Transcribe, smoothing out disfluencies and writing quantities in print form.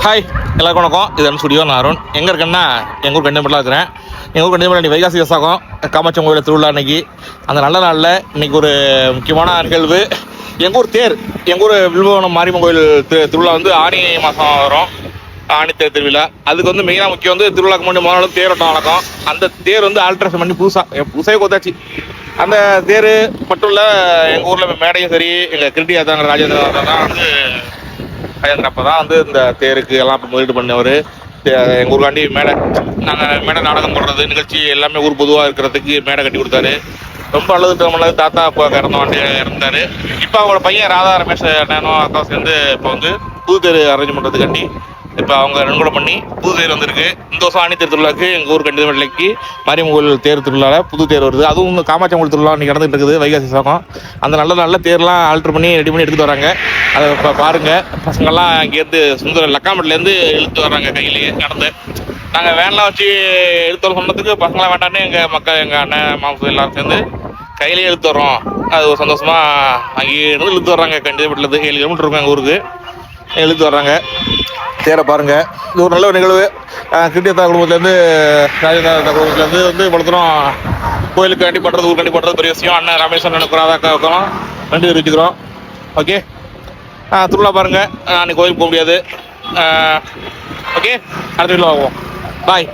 Hi, எல்லாருக்கும் வணக்கம். இது ஸ்டுடியோ. நான் அருண். எங்கே இருக்கேன்னா எங்கள் ஊர் கண்டிப்பாக இருக்கிறேன். எங்கள் ஊர் கண்டிப்பாக வைகாசி விசாகம் காமாட்சி கோயில் திருவிழா அன்னைக்கு. அந்த நல்ல நாளில் இன்றைக்கி ஒரு முக்கியமான நிகழ்வு. எங்கள் ஊர் தேர், எங்கள் ஊர் வில்வவனம் மாரியம்மன் கோயில் திருவிழா வந்து ஆனி மாதம் வரும். ஆணி தேர் திருவிழா. அதுக்கு வந்து மெயினாக முக்கியம் வந்து திருவிழாக்கு முன்னாடி முதல்ல தேரோட்டம் வழக்கம். அந்த தேர் வந்து ஆல்ட்ரேஷன் பண்ணி புதுசாக கொத்தாச்சு. அந்த தேர் மட்டும் இல்லை, எங்கள் ஊரில் மேடையும் சரி, எங்கள் கிருட்டி ஆத்தாங்கிற ராஜேந்திர தான் வந்து அப்போ தான் வந்து இந்த தேருக்கு எல்லாம் இப்போ முதலீடு பண்ணவர். எங்கள் ஊருக்காண்டி நாங்கள் மேடை நாடகம் போடுறது நிகழ்ச்சி எல்லாமே ஊர் பொதுவாக இருக்கிறதுக்கு மேடை கட்டி கொடுத்தாரு. ரொம்ப நல்லது தாத்தா இப்போ இறந்தார். இப்போ அவங்களோட பையன் ராதா ரமேஷ் அண்ணனும் அக்காவும் சேர்ந்து இப்போ வந்து புது தேர் அரேஞ்ச் பண்ணுறதுக்காண்டி இப்போ அவங்க ரெண்டு பண்ணி புது தேர் வந்திருக்கு. இந்த வருஷம் ஆணி தேர் திருவிழாக்கு எங்கள் ஊர் கண்டிப்பாக மாரியம்மன் கோயில் தேர் திருவிழாவில் புது தேர் வருது. அதுவும் காமாட்சி கோயில் திருவிழா இன்றைக்கி நடந்துகிட்டு இருக்குது. வைகாசி விசாகம். அந்த நல்ல தேர்லாம் ஆல்ட்ரு பண்ணி ரெடி பண்ணி எடுத்துகிட்டு வராங்க. அதை இப்போ பாருங்கள். பசங்கள்லாம் இங்கேருந்து சுந்தர லக்காமட்டிலேருந்து இழுத்து வர்றாங்க கையிலேயே நடந்து. நாங்கள் வேன்லாம் வச்சு இழுத்து வர சொன்னதுக்கு பசங்களாம் வேண்டான்னு எங்கள் அண்ணன் மாமசம் எல்லோரும் சேர்ந்து கையிலேயே இழுத்து வரோம். அது ஒரு சந்தோஷமாக அங்கேயே இருந்து இழுத்து வர்றாங்க. கண்டிப்பாக 7 கிலோமீட்டர் இருக்கும் எங்கள் ஊருக்கு. இழுத்து வர்றாங்க. தேரை பாருங்கள். இது ஒரு நல்ல ஒரு நிகழ்வு. கிருட்டியத்தா குடும்பத்துலேருந்து ராஜேந்திர குடும்பத்துலேருந்து வந்து இவ்வளோத்தரும் கோயிலுக்காண்டி பண்ணுறது, ஊருக்காண்டி பண்ணுறது பெரிய விஷயம். அண்ணன் ரமேஷ் அண்ணனுக்கு ராதாக்காவுக்கும் நன்றி தெரிவிச்சுக்கிறோம். ஓகே, திருவிழா பாருங்கள். அன்றைக்கி கோயிலுக்கு போக முடியாது. ஓகே, அடுத்த வீட்டில் வாங்குவோம். பாய்.